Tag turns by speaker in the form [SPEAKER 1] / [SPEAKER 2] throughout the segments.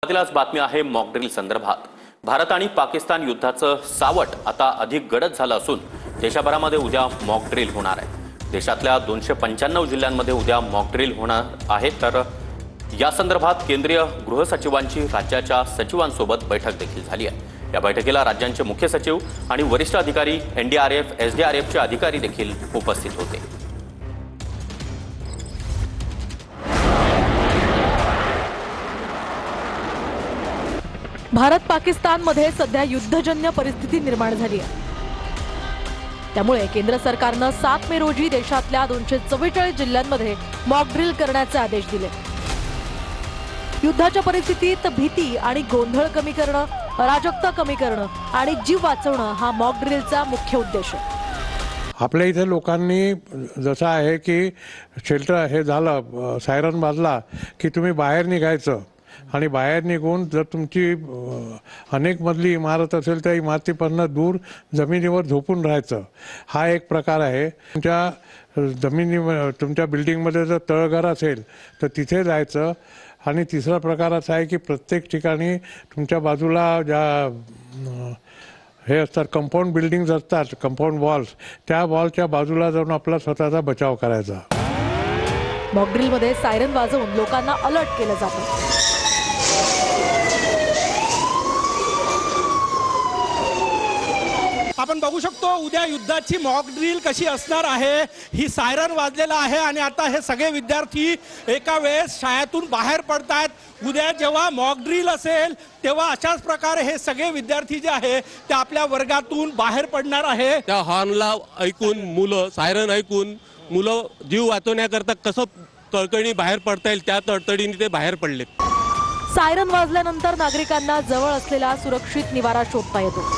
[SPEAKER 1] आज बातमी आहे मॉक ड्रिल संदर्भात। भारत आणि पाकिस्तान युद्धाचं सावट आता अधिक गडद झालं असून देशभरामध्ये उद्या मॉक ड्रिल होणार आहे। देशातल्या 295 जिल्ह्यांमध्ये उद्या मॉक ड्रिल होणार आहे। तर या संदर्भात केंद्रीय गृह सचिवांची राज्याच्या सचिवांसोबत बैठक देखील झाली आहे। या बैठकीला राज्यांचे मुख्य सचिव आणि वरिष्ठ अधिकारी, एनडीआरएफ, एसडीआरएफचे अधिकारी देखील उपस्थित होते।
[SPEAKER 2] भारत पाकिस्तान मध्ये सध्या युद्धजन्य परिस्थिती निर्माण झाली आहे। त्यामुळे केंद्र सरकारने 7 मे रोजी देशातल्या 244 जिल्ह्यांमध्ये मॉक ड्रिल करण्याचे आदेश दिले। युद्धाच्या परिस्थितीत भीती आणि गोंधळ कमी करणं, अराजकता कमी करणं आणि जीव वाचवणं हा मॉक ड्रिलचा मुख्य उद्देश आहे।
[SPEAKER 3] आपल्या इथे लोकांनी जसं आहे की शेल्टर हे झालं, सायरन वाजला की तुम्ही बाहेर निघायचं आणि बाहेर निघून जर तुमची अनेक मजली इमारत असेल तर इमारतीपासून दूर जमिनीवर झोपून राहायचं। हा एक प्रकार आहे। तुमच्या बिल्डिंगमध्ये जर तळघर असेल तर तिथे जायचं। आणि तिसरा प्रकार असा आहे की प्रत्येक ठिकाणी तुमच्या बाजूला ज्या हे असतात कंपाऊंड बिल्डिंग्स असतात, कंपाऊंड वॉल्स, त्या वॉलच्या बाजूला जाऊन आपला स्वतःचा बचाव करायचा।
[SPEAKER 2] मॉक ड्रिलमध्ये सायरन वाजवून लोकांना अलर्ट केलं जातं।
[SPEAKER 4] आपण बघू शकतो उद्या युद्धाची मॉक ड्रिल कशी असणार आहे। ही सायरन वाजलेला आहे आणि आता हे सगळे विद्यार्थी एका वेळेस शाळेतून बाहेर पडतायत। उद्या जेव्हा मॉक ड्रिल असेल तेव्हा अशाच प्रकारे हे सगळे विद्यार्थी जे आहे ते आपल्या वर्गातून बाहेर पडणार आहे।
[SPEAKER 5] त्या हॉर्नला ऐकून मुलं, सायरन ऐकून मुलं जीव वाचवण्याकरता कसं तळतळीने बाहेर पडता येईल त्या तळतळीने ते बाहेर पडलेत।
[SPEAKER 2] सायरन वाजल्यानंतर नागरिकांना जवळ असलेला सुरक्षित निवारा शोधता येतो।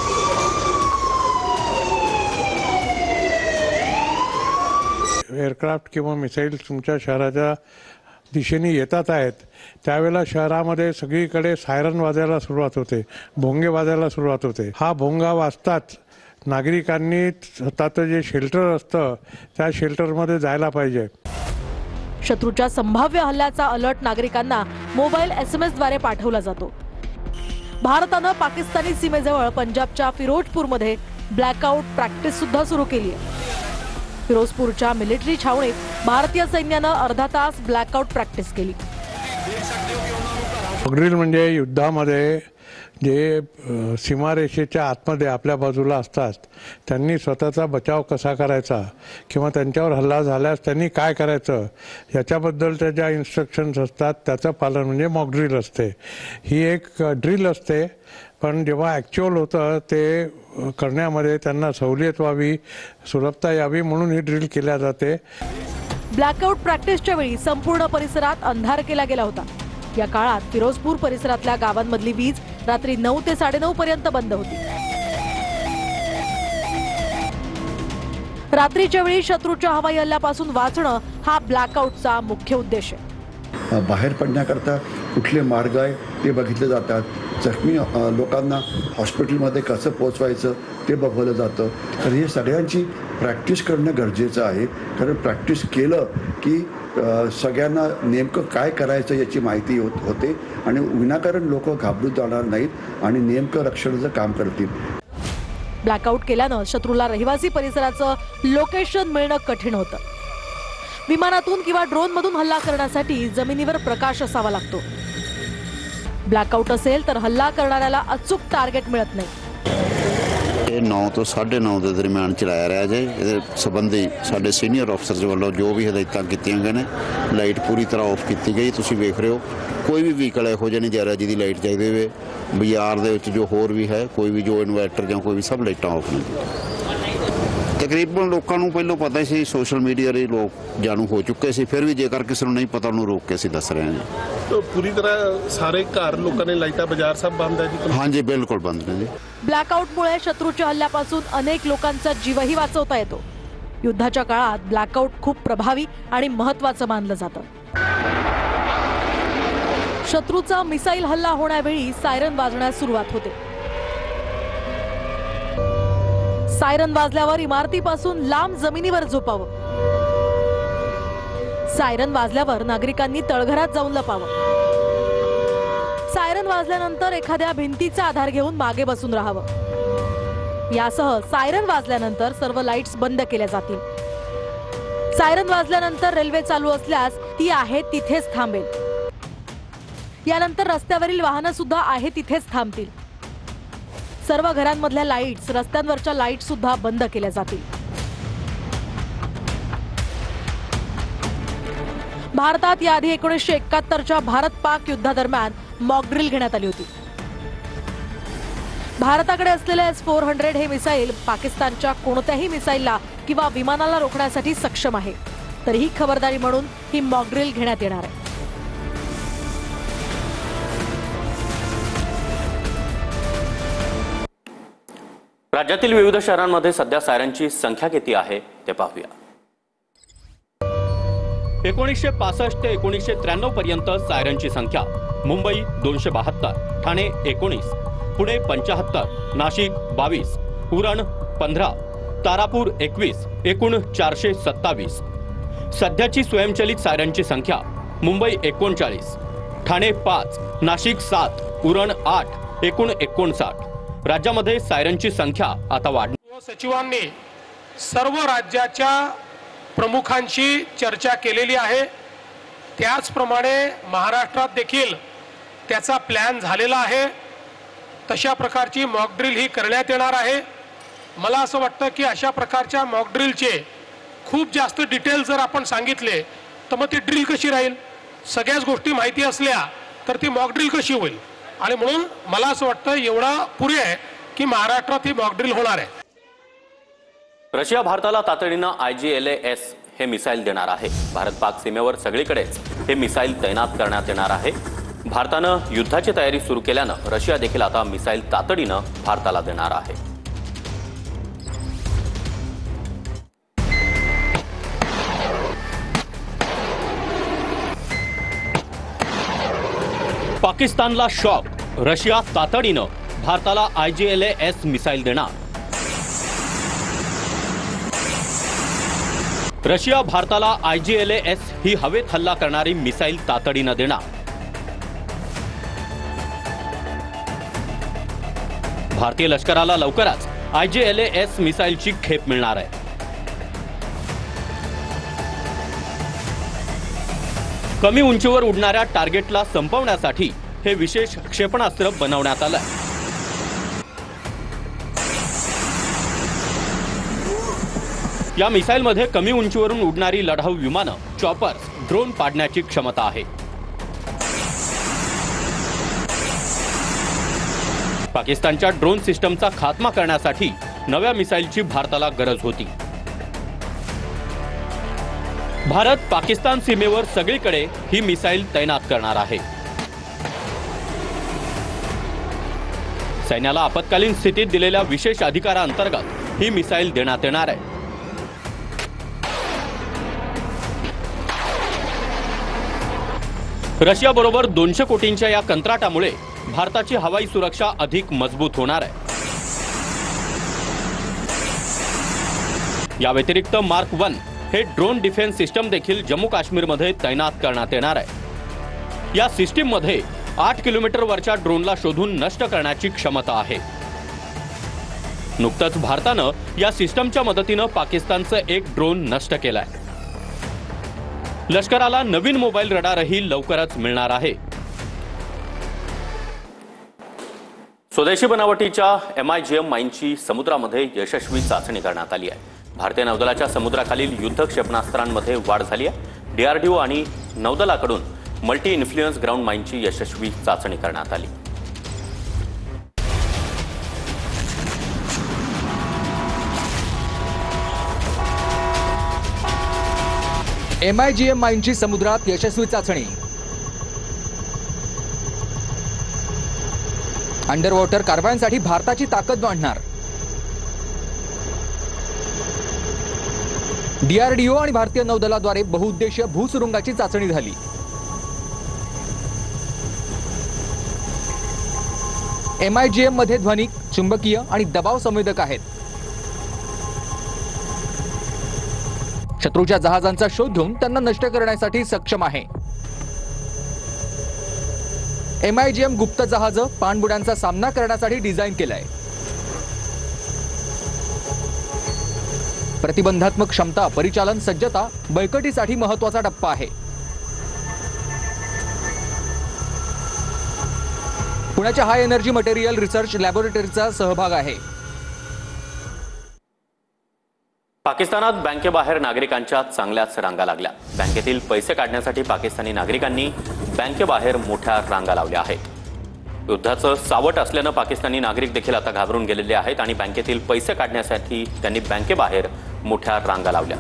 [SPEAKER 3] एअरक्राफ्ट किंवा मिसाईल तुमच्या शहराच्या दिशेने येतात आहेत त्यावेळेला शहरामध्ये सगळीकडे सायरन वाजायला सुरुवात होते, भोंगे वाजायला सुरुवात होते। हा भोंगा वाजताच नागरिकांनी स्वतःचं जे शेल्टर असतं त्या शेल्टरमध्ये जायला पाहिजे।
[SPEAKER 2] शत्रूच्या संभाव्य हल्ल्याचा अलर्ट नागरिकांना मोबाईल SMS द्वारे पाठवला जातो। भारताने पाकिस्तानी सीमेजवळ पंजाबच्या फिरोजपूरमध्ये ब्लॅकआउट प्रॅक्टिस सुद्धा सुरू केली आहे। फिरोजपूरच्या मिलिटरी छावणीत भारतीय सैन्याने अर्धा तास ब्लॅकआउट प्रॅक्टिस केली।
[SPEAKER 3] ड्रिल म्हणजे युद्धामध्ये जे सीमारेषेच्या आतमध्ये आपल्या बाजूला असतात त्यांनी स्वतःचा बचाव कसा करायचा किंवा त्यांच्यावर हल्ला झाल्यास त्यांनी काय करायचं याच्याबद्दलच्या ज्या इन्स्ट्रक्शन्स असतात त्याचं पालन म्हणजे मॉक ड्रिल असते। ही एक ड्रिल असते, पण जेव्हा ॲक्च्युअल होतं ते करण्यामध्ये त्यांना सहूलियत व्हावी, सुलभता यावी म्हणून ही ड्रिल केल्या जाते।
[SPEAKER 2] ब्लॅकआउट प्रॅक्टिसच्या वेळी संपूर्ण परिसरात अंधार केला गेला होता। या काळात फिरोजपूर परिसरातल्या गावांमधली वीज रात्री 9 ते 9:30 पर्यंत बंद होती। रात्रीच्या वेळी शत्रूच्या हवाई हल्ल्यापासून वाचणं हा ब्लॅकआउटचा मुख्य उद्देश आहे।
[SPEAKER 6] बाहेर पडण्याकरता कुठले मार्ग आहे ते बघितले जातात। जखमी लोकांना हॉस्पिटलमध्ये कसं पोहोचवायचं ते बघवलं जातं। तर हे सगळ्यांची प्रॅक्टिस करणं गरजेचं आहे, कारण प्रॅक्टिस केलं की सगळ्यांना नेमकं काय करायचं याची माहिती होते आणि विनाकारण लोक घाबरून जाणार नाहीत आणि नेमकं रक्षणाचं काम करतील।
[SPEAKER 2] ब्लॅकआउट केल्यानं शत्रूला रहिवासी परिसराचं लोकेशन मिळणं कठीण होतं। विमानातून किंवा ड्रोनमधून हल्ला करण्यासाठी जमिनीवर प्रकाश असावा लागतो। ब्लॅकआउट असेल तर हल्ला करणाऱ्याला अचूक टार्गेट मिळत नाही।
[SPEAKER 7] 9 ਤੋਂ 9:30 ਦੇ ਦਰਮਿਆਨ ਚਲਾਇਆ ਰਿਹਾ ਜੇ। ਇਹਦੇ ਸੰਬੰਧੀ ਸਾਡੇ ਸੀਨੀਅਰ ਅਫਸਰਸ ਵੱਲੋਂ ਜੋ ਵੀ ਹਦਾਇਤਾਂ ਕੀਤੀਆਂ ਗਈਆਂ ਨੇ, ਲਾਈਟ ਪੂਰੀ ਤਰ੍ਹਾਂ ਆਫ ਕੀਤੀ ਗਈ। ਤੁਸੀਂ ਵੇਖ ਰਹੇ ਹੋ ਕੋਈ ਵੀ ਵਹੀਕਲ ਇਹੋ ਜਿਹਾ ਨਹੀਂ ਜਾ ਰਿਹਾ ਜਿਹਦੀ ਲਾਈਟ ਚਾਹੀਦੀ ਹੋਵੇ। ਬਾਜ਼ਾਰ ਦੇ ਵਿੱਚ ਜੋ ਹੋਰ ਵੀ ਹੈ ਕੋਈ ਵੀ ਜੋ ਇਨਵਰਟਰ ਜਾਂ ਕੋਈ ਵੀ ਸਭ ਲਾਈਟਾਂ ਆਫ ਨੇ। ਤਕਰੀਬਨ ਲੋਕਾਂ ਨੂੰ ਪਹਿਲਾਂ ਪਤਾ ਹੀ ਸੀ, ਸੋਸ਼ਲ ਮੀਡੀਆ 'ਤੇ ਲੋਕ ਜਾਣੂ ਹੋ ਚੁੱਕੇ ਸੀ, ਫਿਰ ਵੀ ਜੇਕਰ ਕਿਸੇ ਨੂੰ ਨਹੀਂ ਪਤਾ ਉਹਨੂੰ ਰੋਕ ਕੇ ਅਸੀਂ ਦੱਸ ਰਹੇ ਹਾਂ ਜੀ।
[SPEAKER 8] तो पूरी तरह सारे घर लोगों ने लाइटा बाजार सब बंद है जी?
[SPEAKER 7] हाँ जी, बिल्कुल बंद है जी।
[SPEAKER 2] ब्लॅकआउटमुळे शत्रूच्या हल्ल्यापासून अनेक लोकांचा जीवही वाचवता येतो। युद्धाच्या काळात ब्लॅकआउट खूप प्रभावी आणि महत्त्वाचं मानलं जातं। शत्रूचा मिसाईल हल्ला होण्यावेळी सायरन वाजण्यास सुरुवात होते। सायरन वाजल्यावर इमारतीपासून लांब जमिनीवर झोपावं। सायरन वाजल्यावर नागरिकांनी तळघरात जाऊन लपावं। सायरन वाजल्यानंतर एखाद्या भिंतीचा आधार घेऊन मागे बसून राहावं. यासह सायरन वाजल्यानंतर सर्व लाईट्स बंद केल्या जातील. सायरन वाजल्यानंतर रेल्वे चालू असल्यास ती आहे तिथेच थांबेल. यानंतर रस्त्यावरील वाहनं सुद्धा आहे तिथेच थांबतील. सर्व घरांमधल्या लाईट्स, रस्त्यांवरच्या लाईट सुद्धा बंद केल्या जातील. भारतात याआधी 1971च्या भारत-पाक युद्धादरम्यान मॉक ड्रिल घेण्यात आली होती. भारताकडे असलेले S-400 हे मिसाईल पाकिस्तानच्या कोणत्याही मिसाईलला किंवा विमानाला रोखण्यासाठी सक्षम आहे. तर ही खबरदारी म्हणून ही मॉक ड्रिल घेण्यात येणार आहे.
[SPEAKER 1] राज्यातील विविध शहरांमध्ये सध्या सायरनची संख्या किती आहे ते पाहूया. 1965 ते 1993 पर्यंत सायरनची संख्या: मुंबई 272, ठाणे 19, पुणे 75, नाशिक 22, उरण 15, तारापूर 21, एकूण 427. सध्याची स्वयंचलित सायरनची संख्या: मुंबई 39, ठाणे 5, नाशिक 7, उरण 8, एकूण 59. राज्यामध्ये सायरनची संख्या आता वाढली.
[SPEAKER 9] सचिवांनी सर्व राज्याच्या प्रमुखांशी चर्चा केलेली आहे. त्याचप्रमाणे महाराष्ट्रात देखील त्याचा प्लॅन झालेला आहे. तशा प्रकारची मॉक ड्रिल ही करण्यात येणार आहे. मला असं वाटतं की अशा प्रकारच्या मॉक ड्रिलचे खूप जास्त डिटेल जर आपण सांगितले तर मग ती ड्रिल कशी राहील. सगळ्याच गोष्टी माहिती असल्या तर ती मॉक ड्रिल कशी होईल. आणि म्हणून मला असं वाटतं एवढा पुरे आहे की महाराष्ट्रात ही मॉक ड्रिल होणार आहे.
[SPEAKER 1] रशिया भारताला तातडीनं IGLAS हे मिसाईल देणार आहे. भारत-पाक सीमेवर सगळीकडेच हे मिसाईल तैनात करण्यात येणार आहे. भारतानं युद्धाची तयारी सुरू केल्यानं रशिया देखील आता मिसाईल तातडीनं भारताला देणार आहे. पाकिस्तानला शॉक. रशिया तातडीनं भारताला IGLAS मिसाईल देणार. रशिया भारताला IGLAS ही हवेत हल्ला करणारी मिसाईल तातडीनं देणार. भारतीय लष्कराला लवकरच IGLAS मिसाईलची खेप मिळणार आहे. कमी उंचीवर उडणाऱ्या टार्गेटला संपवण्यासाठी हे विशेष क्षेपणास्त्र बनवण्यात आलंय. या मिसाईलमध्ये कमी उंचीवरून उडणारी लढाऊ विमानं, चॉपर्स, ड्रोन पाडण्याची क्षमता आहे. पाकिस्तानच्या ड्रोन सिस्टमचा खात्मा करण्यासाठी नव्या मिसाईलची भारताला गरज होती. भारत पाकिस्तान सीमेवर सगळीकडे ही मिसाईल तैनात करणार आहे. सैन्याला आपत्कालीन स्थितीत दिलेल्या विशेष अधिकारांतर्गत ही मिसाईल देण्यात येणार आहे. रशियाबरोबर 200 कोटींच्या या कंत्राटामुळे भारताची हवाई सुरक्षा अधिक मजबूत होणार आहे. या व्यतिरिक्त मार्क 1 हे ड्रोन डिफेन्स सिस्टम देखील जम्मू काश्मीरमध्ये तैनात करण्यात येणार आहे. या सिस्टीममध्ये 8 किलोमीटरवरच्या ड्रोनला शोधून नष्ट करण्याची क्षमता आहे. नुकतंच भारतानं या सिस्टमच्या मदतीनं पाकिस्तानचं एक ड्रोन नष्ट केलाय. लष्कराला नवीन मोबाईल रडारही लवकरच मिळणार आहे. स्वदेशी बनावटीच्या MIGM माईनची समुद्रामध्ये यशस्वी चाचणी करण्यात आली आहे. भारतीय नौदलाच्या समुद्राखालील युद्ध क्षेपणास्त्रांमध्ये वाढ झाली आहे. DRDO आणि नौदलाकडून मल्टी इन्फ्लुएन्स ग्राउंड माईनची यशस्वी चाचणी करण्यात आली.
[SPEAKER 10] MIGM माईनची समुद्रात यशस्वी चाचणी. अंडर वॉटर कारवायांसाठी भारताची ताकद वाढणार. DRDO आणि भारतीय नौदलाद्वारे बहुउद्देशीय भूसुरुंगाची चाचणी झाली. MIGM मध्ये ध्वनिक, चुंबकीय आणि दबाव संवेदक आहेत. शत्रूच्या जहाजांचा शोध घेऊन त्यांना नष्ट करण्यासाठी सक्षम आहे. MIGM गुप्त जहाजं पाणबुड्यांचा सामना करण्यासाठी डिझाईन केलंय. प्रतिबंधात्मक क्षमता, परिचालन सज्जता बैठकीसाठी महत्त्वाचा टप्पा आहे. पुण्याच्या हाय एनर्जी मटेरियल रिसर्च लॅबोरेटरीचा सहभाग आहे.
[SPEAKER 1] पाकिस्तानात बँकेबाहेर नागरिकांच्या चांगल्याच रांगा लागल्या. बँकेतील पैसे काढण्यासाठी पाकिस्तानी नागरिकांनी बँकेबाहेर मोठ्या रांगा लावल्या आहेत. युद्धाचं सावट असल्यानं पाकिस्तानी नागरिक देखील आता घाबरून गेलेले आहेत आणि बँकेतील पैसे काढण्यासाठी त्यांनी बँकेबाहेर मोठ्या रांगा लावल्या.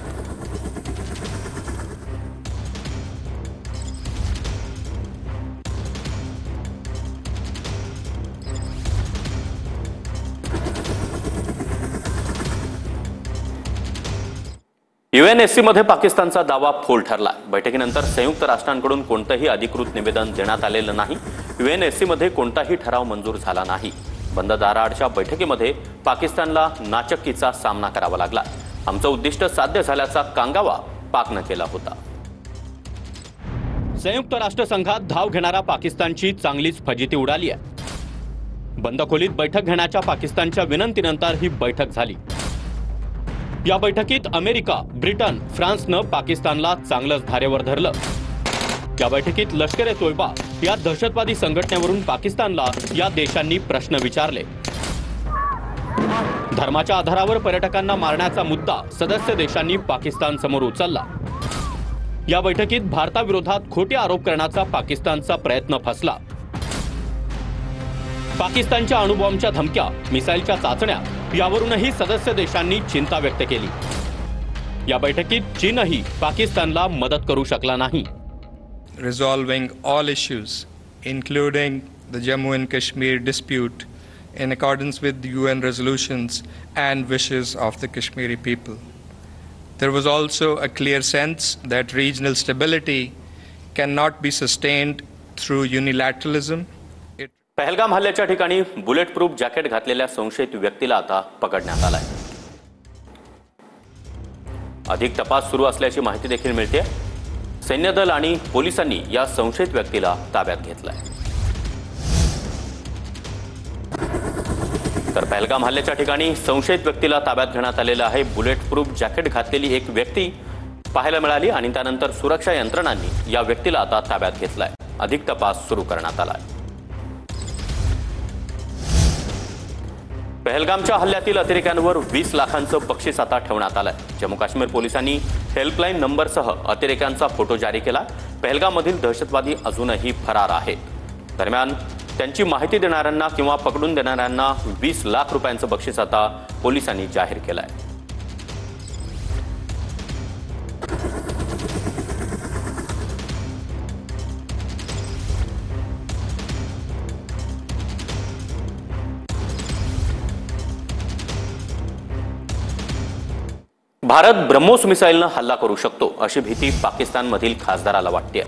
[SPEAKER 1] UNSC मध्ये पाकिस्तानचा दावा फोल ठरला. बैठकीनंतर संयुक्त राष्ट्रांकडून कोणतंही अधिकृत निवेदन देण्यात आलेलं नाही. UNSC मध्ये कोणताही ठराव मंजूर झाला नाही. बंद दाराआडच्या बैठकीमध्ये पाकिस्तानला नाचक्कीचा सामना करावा लागला. आमचं उद्दिष्ट साध्य झाल्याचा कांगावा पाकनं केला होता. संयुक्त राष्ट्र संघात धाव घेणारा पाकिस्तानची चांगलीच फजिती उडाली आहे. बंद खोलीत बैठक घेण्याच्या पाकिस्तानच्या विनंतीनंतर ही बैठक झाली. या बैठकीत अमेरिका, ब्रिटन, फ्रान्सनं पाकिस्तानला चांगलंच धारेवर धरलं. या बैठकीत लष्कर-ए-तोयबा या दहशतवादी संघटनेवरून पाकिस्तानला या देशांनी प्रश्न विचारले. धर्माच्या आधारावर पर्यटकांना मारण्याचा मुद्दा सदस्य देशांनी पाकिस्तान समोर उचलला. या बैठकीत भारताविरोधात खोटे आरोप करण्याचा पाकिस्तानचा प्रयत्न फसला. पाकिस्तानच्या अणुबॉम्बच्या धमक्या, मिसाईलच्या चाचण्या यावरूनही सदस्य देशांनी चिंता व्यक्त केली. या बैठकीत चीनही पाकिस्तानला मदत करू शकला नाही.
[SPEAKER 11] Resolving all issues, including the Jammu and Kashmir dispute, in accordance with the UN resolutions and wishes of the Kashmiri people. There was also a clear sense that regional stability cannot be sustained through unilateralism.
[SPEAKER 1] Pahalgam हल्ल्याच्या ठिकाणी bullet proof jacket घातलेल्या संशयित व्यक्तीला आता पकडण्यात आलाय. अधिक तपास सुरू असल्याची माहिती देखील मिळते. सैन्य दल आणि पोलिसांनी या संशयित व्यक्तीला ताब्यात घेतलाय. तर पहलगाम हल्ल्याच्या ठिकाणी संशयित व्यक्तीला ताब्यात घेण्यात आलेलं आहे. बुलेट प्रूफ जॅकेट घातलेली एक व्यक्ती पाहायला मिळाली आणि त्यानंतर सुरक्षा यंत्रणांनी या व्यक्तीला आता ताब्यात घेतलाय. अधिक तपास सुरू करण्यात आलाय. पहलगामच्या हल्ल्यातील अतिरेक्यांवर 20 लाखांचं बक्षीस आता ठेवण्यात आलंय. जम्मू काश्मीर पोलिसांनी हेल्पलाईन नंबरसह अतिरेक्यांचा फोटो जारी केला. पहलगाममधील दहशतवादी अजूनही फरार आहेत. दरम्यान त्यांची माहिती देणाऱ्यांना किंवा पकडून देणाऱ्यांना 20 लाख रुपयांचं बक्षीस आता पोलिसांनी जाहीर केलंय. भारत ब्रह्मोस मिसाईलनं हल्ला करू शकतो अशी भीती पाकिस्तानमधील खासदाराला वाटते.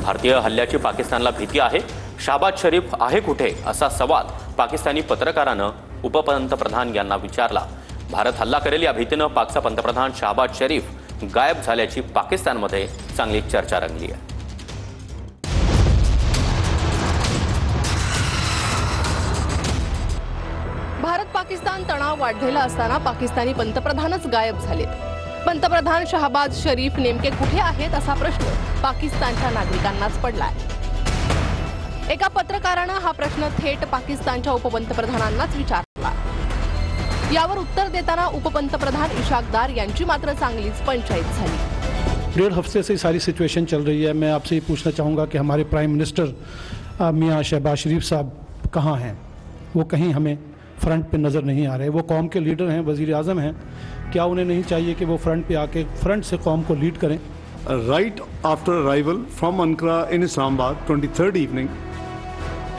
[SPEAKER 1] भारतीय हल्ल्याची पाकिस्तानला भीती आहे. शहबाज शरीफ आहे कुठे असा सवाल पाकिस्तानी पत्रकारानं उपपंतप्रधान यांना विचारला. भारत हल्ला करेल या भीतीनं पाकचा पंतप्रधान शहबाज शरीफ गायब झाल्याची पाकिस्तानमध्ये चांगली चर्चा रंगली आहे.
[SPEAKER 2] भारत पाकिस्तान तणाव वाढलेला असताना पाकिस्तानी पंतप्रधानच गायब झालेत. पंतप्रधान शहबाज शरीफ नेमके कुठे आहेत असा प्रश्न पाकिस्तानच्या नागरिकांनाच पडलाय. एका पत्रकारानं हा प्रश्न थेट पाकिस्तानच्या उपपंतप्रधानांनाच विचारला. यावर उत्तर देताना उपपंतप्रधान इशाक दार यांची मात्र चांगलीच पंचायत झाली.
[SPEAKER 12] 1.5 हफ्ते से सारी सिचुएशन चल रही है. मैं आपसे ये पूछना चाहूँगा कि हमारे प्राइम मिनिस्टर मियाँ शहबाज शरीफ साहब कहाँ हैं? वो कहीं हमें फ्रंट पे नज़र नहीं आ रहे. वो कौम के लीडर हैं, वज़ीर आज़म हैं. क्या उन्हें नहीं चाहिए कि वो फ्रंट पे आके फ्रंट से कौम को लीड करें?
[SPEAKER 13] Right after arrival from Ankara in Islamabad, 23rd evening,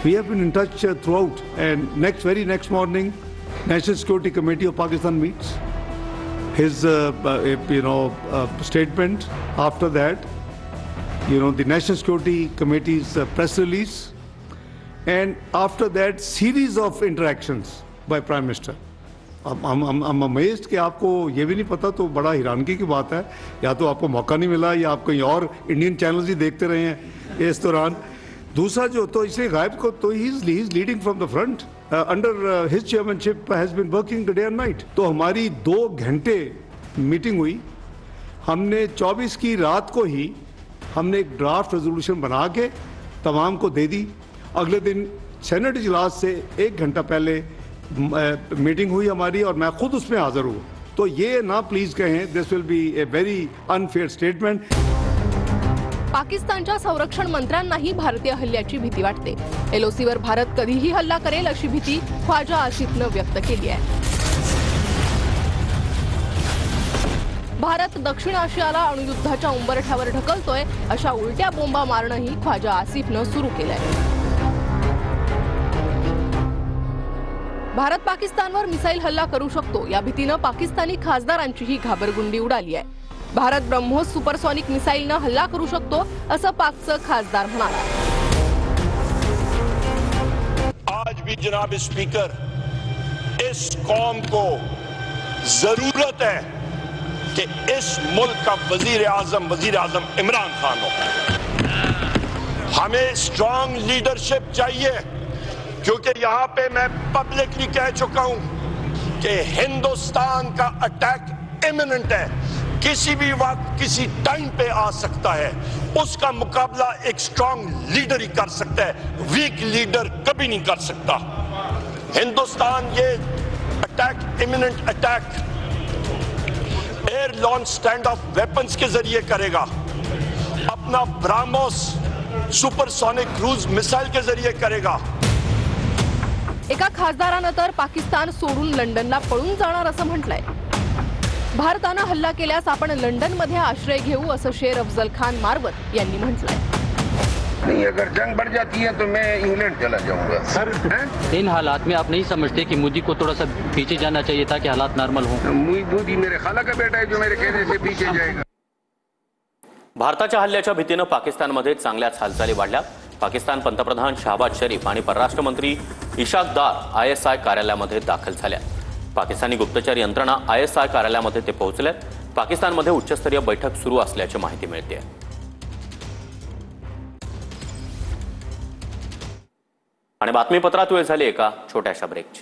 [SPEAKER 13] we have been in touch throughout. And very next morning, National Security Committee of Pakistan meets. His statement after that, the National Security Committee's press release, and after that series of interactions by Prime Minister. I'm amazed कि आपको ये भी नहीं पता, तो बड़ा हैरानगी की बात है. या तो आपको मौका नहीं मिला या आप कहीं और इंडियन चैनल्स ही देखते रहे हैं इस दौरान. दूसरा जो तो इसलिए गायब को तो ही is leading from the front under his chairmanship has been working day and night. तो हमारी 2 घंटे मीटिंग हुई, हमने 24 की रात को ही हमने एक ड्राफ्ट रेजोल्यूशन बना के तमाम को दे दी। अगले दिन सेनेट इजलास से 1 घंटा पहले मीटिंग हुई हमारी और मैं खुद उसमें हाजिर हुआ। तो ये ना प्लीज कहें, this will be a very unfair statement.
[SPEAKER 14] पाकिस्तानच्या संरक्षण मंत्र्यांनाही भारतीय हल्ल्याची भीती वाटते। एलओसीवर भारत कधीही हल्ला करेल अशी भीती ख्वाजा आसिफनं व्यक्त केली आहे। भारत दक्षिण आशियाला अणुयुद्धाच्या उंबरठ्यावर ढकलतोय अशा उलट्या बोंबा मारणंही ख्वाजा आसिफनं सुरू केलंय। भारत पाकिस्तानवर मिसाईल हल्ला करू शकतो या भीतीनं पाकिस्तानी खासदारांचीही घाबरगुंडी उडाली आहे। भारत ब्रह्मोस सुपरसॉनिक मिसाईलनं हल्ला करू शकतो असं पाकचं खासदार म्हणाला।
[SPEAKER 15] आज भी जनाब स्पीकर, इस कौम को जरूरत है कि इस मुल्क का वजीर आजम इमरान खान हो। हमें स्ट्रांग लीडरशिप चाहिए, क्योंकि यहां पे मैं पब्लिकली कह चुका हूं कि हिंदुस्तान का अटैक इमिनेंट है, किसी भी वक्त किसी टाइम पे आ सकता है। उसका मुकाबला एक स्ट्रांग लीडर ही कर सकता है, वीक लीडर कभी नहीं कर सकता। हिंदुस्तान ये attack, imminent attack air launch stand off weapons के जरिए करेगा, अपना ब्राह्मोस सुपरसोनिक क्रूज मिसाइल के जरिए करेगा।
[SPEAKER 14] एका खासदारानं तर पाकिस्तान सोडून लंडनला पळून जाणार असं म्हटलंय। भारतानं हल्ला केल्यास आपण लंडनमध्ये आश्रय घेऊ असं शेर अफजल खान मारवत यांनी म्हटलंय।
[SPEAKER 16] नहीं, अगर जंग बढ़ जाती है तो मैं इंग्लैंड चला जाऊंगा। सर, इन हालात में आप नहीं समझते कि मोदी को थोड़ा सा पीछे जाना चाहिए था कि हालात नॉर्मल हों? मोदी मेरे खाला का बेटा है जो मेरे कहने से पीछे जाएगा।
[SPEAKER 1] भारताच्या हल्ल्याच्या भीतीनं पाकिस्तानमध्ये चांगल्याच हालचाली वाढल्या। पाकिस्तान पंतप्रधान शहबाज शरीफ आणि परराष्ट्र मंत्री इशाक दार ISI कार्यालयामध्ये दाखल झाल्या। पाकिस्तानी गुप्तचर यंत्रणा ISI कार्यालयामध्ये ते पोहोचल्यात। पाकिस्तानमध्ये उच्चस्तरीय बैठक सुरू असल्याची माहिती मिळते। आणि बातमीपत्रात वेळ झाली एका छोट्याशा ब्रेकची।